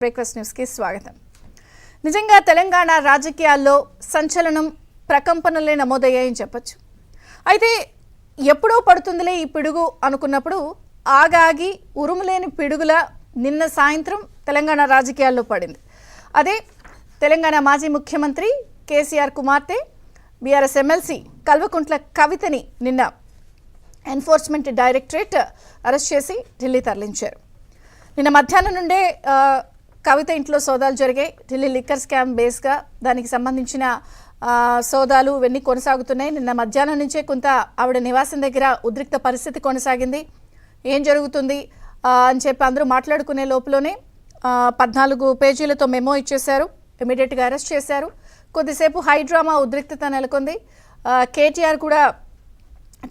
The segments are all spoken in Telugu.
బ్రేక్ఫాస్ట్ న్యూస్ కి స్వాగతం. నిజంగా తెలంగాణ రాజకీయాల్లో సంచలనం ప్రకంపనలే నమోదయ్యాయని చెప్పొచ్చు. అయితే ఎప్పుడో పడుతుందిలే ఈ పిడుగు అనుకున్నప్పుడు ఆగాగి ఉరుములేని పిడుగుల నిన్న సాయంత్రం తెలంగాణ రాజకీయాల్లో పడింది. అదే తెలంగాణ మాజీ ముఖ్యమంత్రి కేసీఆర్ కుమార్తె బీఆర్ఎస్ ఎమ్మెల్సీ కల్వకుంట్ల కవితని నిన్న ఎన్ఫోర్స్మెంట్ డైరెక్టరేట్ అరెస్ట్ చేసి ఢిల్లీ తరలించారు. నిన్న మధ్యాహ్నం నుండే కవిత ఇంట్లో సోదాలు జరిగాయి. ఢిల్లీ లిక్కర్ స్కామ్ బేస్గా దానికి సంబంధించిన సోదాలు ఇవన్నీ కొనసాగుతున్నాయి. నిన్న మధ్యాహ్నం నుంచే కొంత ఆవిడ నివాసం దగ్గర ఉద్రిక్త పరిస్థితి కొనసాగింది. ఏం జరుగుతుంది అని చెప్పి అందరూ మాట్లాడుకునే లోపలనే 14 పేజీలతో మెమో ఇచ్చేశారు. ఇమీడియట్గా అరెస్ట్ చేశారు. కొద్దిసేపు హై డ్రామా ఉద్రిక్తత నెలకొంది. కేటీఆర్ కూడా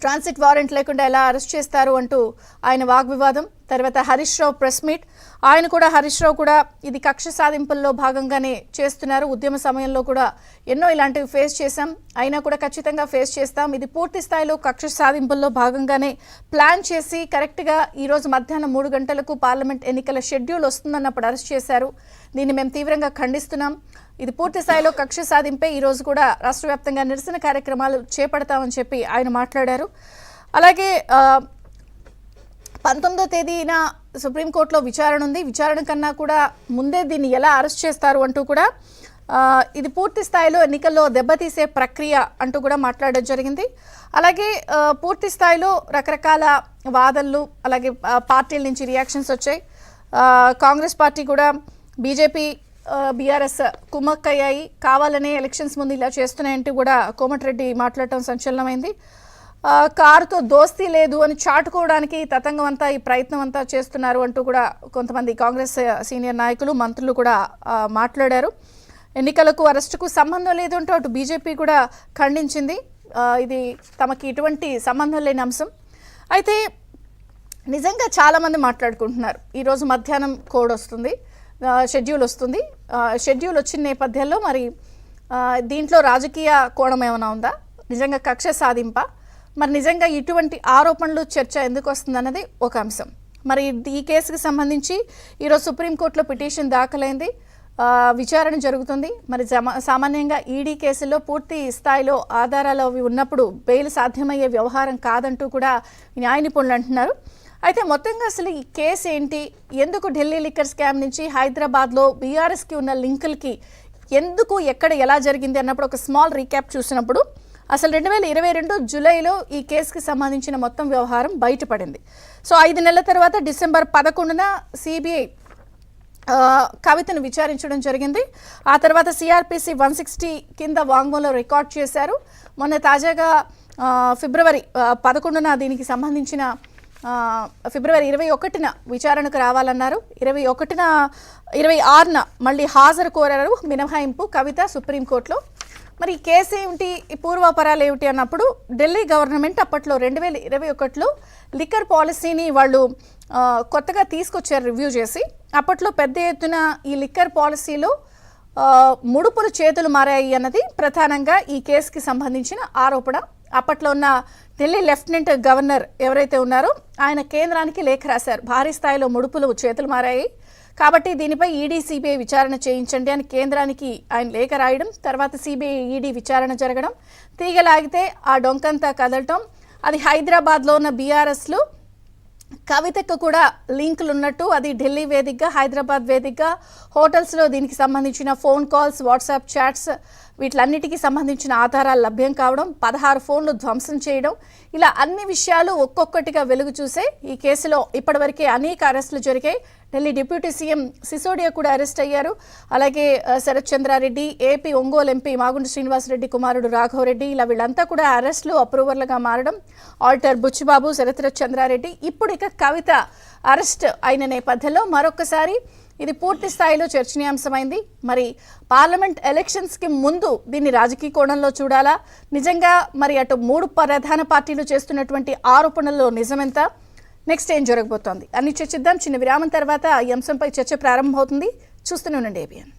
ట్రాన్సిట్ వారెంట్ లేకుండా ఎలా అరెస్ట్ చేస్తారు అంటూ ఆయన వాగ్వివాదం. తర్వాత హరీష్ రావు ప్రెస్ మీట్. హరీష్ రావు కూడా ఇది కక్ష సాధింపుల్లో భాగంగానే చేస్తున్నారు. ఉద్యమ సమయంలో కూడా ఎన్నో ఇలాంటివి ఫేస్ చేశాం, అయినా కూడా ఖచ్చితంగా ఫేస్ చేస్తాం. ఇది పూర్తి స్థాయిలో కక్ష సాధింపుల్లో భాగంగానే ప్లాన్ చేసి కరెక్ట్గా ఈరోజు మధ్యాహ్నం 3 గంటలకు పార్లమెంట్ ఎన్నికల షెడ్యూల్ వస్తుందన్నప్పుడు అరెస్ట్ చేశారు. దీన్ని మేము తీవ్రంగా ఖండిస్తున్నాం. ఇది పూర్తి స్థాయిలో కక్ష సాధింపే. ఈరోజు కూడా రాష్ట్ర వ్యాప్తంగా నిరసన కార్యక్రమాలు చేపడతామని చెప్పి ఆయన మాట్లాడారు. అలాగే 19వ తేదీన సుప్రీంకోర్టులో విచారణ ఉంది. విచారణ కన్నా కూడా ముందే దీన్ని ఎలా అరెస్ట్ చేస్తారు అంటూ కూడా ఇది పూర్తి స్థాయిలో ఎన్నికల్లో దెబ్బతీసే ప్రక్రియ అంటూ కూడా మాట్లాడడం జరిగింది. అలాగే పూర్తి స్థాయిలో రకరకాల వాదనలు, అలాగే పార్టీల నుంచి రియాక్షన్స్ వచ్చాయి. కాంగ్రెస్ పార్టీ కూడా బీజేపీ బీఆర్ఎస్ కుమ్మక్కయ్యాయి, కావాలనే ఎలక్షన్స్ ముందు ఇలా చేస్తున్నాయంటూ కూడా కోమటిరెడ్డి మాట్లాడటం సంచలనమైంది. కారుతో దోస్తీ లేదు అని చాటుకోవడానికి తతంగం అంతా ఈ ప్రయత్నం అంతా చేస్తున్నారు అంటూ కూడా కొంతమంది కాంగ్రెస్ సీనియర్ నాయకులు మంత్రులు కూడా మాట్లాడారు. ఎన్నికలకు అరెస్టుకు సంబంధం లేదు అంటూ అటు బీజేపీ కూడా ఖండించింది. ఇది తమకి ఇటువంటి సంబంధం లేని అంశం. అయితే నిజంగా చాలామంది మాట్లాడుకుంటున్నారు ఈరోజు మధ్యాహ్నం కోడ్ వస్తుంది, షెడ్యూల్ వస్తుంది. షెడ్యూల్ వచ్చిన నేపథ్యంలో మరి దీంట్లో రాజకీయ కోణం ఏమైనా ఉందా, నిజంగా కక్ష సాధింప, మరి నిజంగా ఇటువంటి ఆరోపణలు చర్చ ఎందుకు వస్తుందన్నది ఒక అంశం. మరి ఈ కేసుకు సంబంధించి ఈరోజు సుప్రీంకోర్టులో పిటిషన్ దాఖలైంది, విచారణ జరుగుతుంది. మరి సామాన్యంగా ఈడీ కేసుల్లో పూర్తి స్థాయిలో ఆధారాలు అవి ఉన్నప్పుడు బెయిల్ సాధ్యమయ్యే వ్యవహారం కాదంటూ కూడా న్యాయ నిపుణులు అంటున్నారు. అయితే మొత్తంగా అసలు ఈ కేసు ఏంటి, ఎందుకు ఢిల్లీ లిక్కర్ స్కామ్ నుంచి హైదరాబాద్లో బీఆర్ఎస్కి ఉన్న లింకులకి ఎందుకు ఎక్కడ ఎలా జరిగింది అన్నప్పుడు ఒక స్మాల్ రీక్యాప్ చూసినప్పుడు అసలు 2022 జూలైలో ఈ కేసుకి సంబంధించిన మొత్తం వ్యవహారం బయటపడింది. సో 5 నెలల తర్వాత డిసెంబర్ 11న సిబిఐ కవితను విచారించడం జరిగింది. ఆ తర్వాత సిఆర్పిసి 160 కింద వాంగ్మూలం రికార్డ్ చేశారు. మొన్న తాజాగా ఫిబ్రవరి 11న దీనికి సంబంధించిన ఫిబ్రవరి 21న విచారణకు రావాలన్నారు. 26న మళ్ళీ హాజరు కోరారు మినహాయింపు కవిత సుప్రీంకోర్టులో. మరి ఈ కేసు ఏమిటి, ఈ పూర్వాపరాలు ఏమిటి అన్నప్పుడు ఢిల్లీ గవర్నమెంట్ అప్పట్లో 2021లో లిక్కర్ పాలసీని వాళ్ళు కొత్తగా తీసుకొచ్చారు రివ్యూ చేసి. అప్పట్లో పెద్ద ఎత్తున ఈ లిక్కర్ పాలసీలో ముడుపులు చేతులు మారాయి అన్నది ప్రధానంగా ఈ కేసుకి సంబంధించిన ఆరోపణ. అప్పట్లో ఉన్న ఢిల్లీ లెఫ్టినెంట్ గవర్నర్ ఎవరైతే ఉన్నారో ఆయన కేంద్రానికి లేఖ రాశారు, భారీ స్థాయిలో ముడుపులు చేతులు మారాయి కాబట్టి దీనిపై ఈడీ సిబిఐ విచారణ చేయించండి అని కేంద్రానికి ఆయన లేఖ రాయడం. తర్వాత సిబిఐ ఈడీ విచారణ జరగడం, తీగలాగితే ఆ డొంకంతా కదలటం, అది హైదరాబాద్లో ఉన్న బీఆర్ఎస్లో కవితకు కూడా లింకులు ఉన్నట్టు, అది ఢిల్లీ వేదికగా హైదరాబాద్ వేదికగా హోటల్స్లో దీనికి సంబంధించిన ఫోన్ కాల్స్, వాట్సాప్ చాట్స్ వీటిలన్నిటికీ సంబంధించిన ఆధారాలు లభ్యం కావడం, 16 ఫోన్లు ధ్వంసం చేయడం, ఇలా అన్ని విషయాలు ఒక్కొక్కటిగా వెలుగు చూసే ఈ కేసులో ఇప్పటివరకే అనేక అరెస్టులు జరిగాయి. ఢిల్లీ డిప్యూటీ సీఎం సిసోడియా కూడా అరెస్ట్ అయ్యారు. అలాగే శరత్ చంద్రారెడ్డి, ఏపీ ఒంగోలు ఎంపీ మాగుంటి శ్రీనివాసరెడ్డి కుమారుడు రాఘవరెడ్డి, ఇలా వీళ్ళంతా కూడా అరెస్టులు అప్రూవర్లుగా మారడం, ఆల్టర్ బుచ్చిబాబు, శరత్ చంద్రారెడ్డి, ఇప్పుడు ఇక కవిత అరెస్ట్ అయిన నేపథ్యంలో మరొకసారి ఇది పూర్తి స్థాయిలో చర్చనీయాంశమైంది. మరి పార్లమెంట్ ఎలక్షన్స్కి ముందు దీన్ని రాజకీయ కోణంలో చూడాలా, నిజంగా మరి అటు 3 ప్రధాన పార్టీలు చేస్తున్నటువంటి ఆరోపణల్లో నిజమెంత, నెక్స్ట్ ఏం జరగబోతోంది అన్ని చర్చిద్దాం. చిన్న విరామం తర్వాత ఈ అంశంపై చర్చ ప్రారంభమవుతుంది. చూస్తూనే ఉండండి ఏబిఎన్.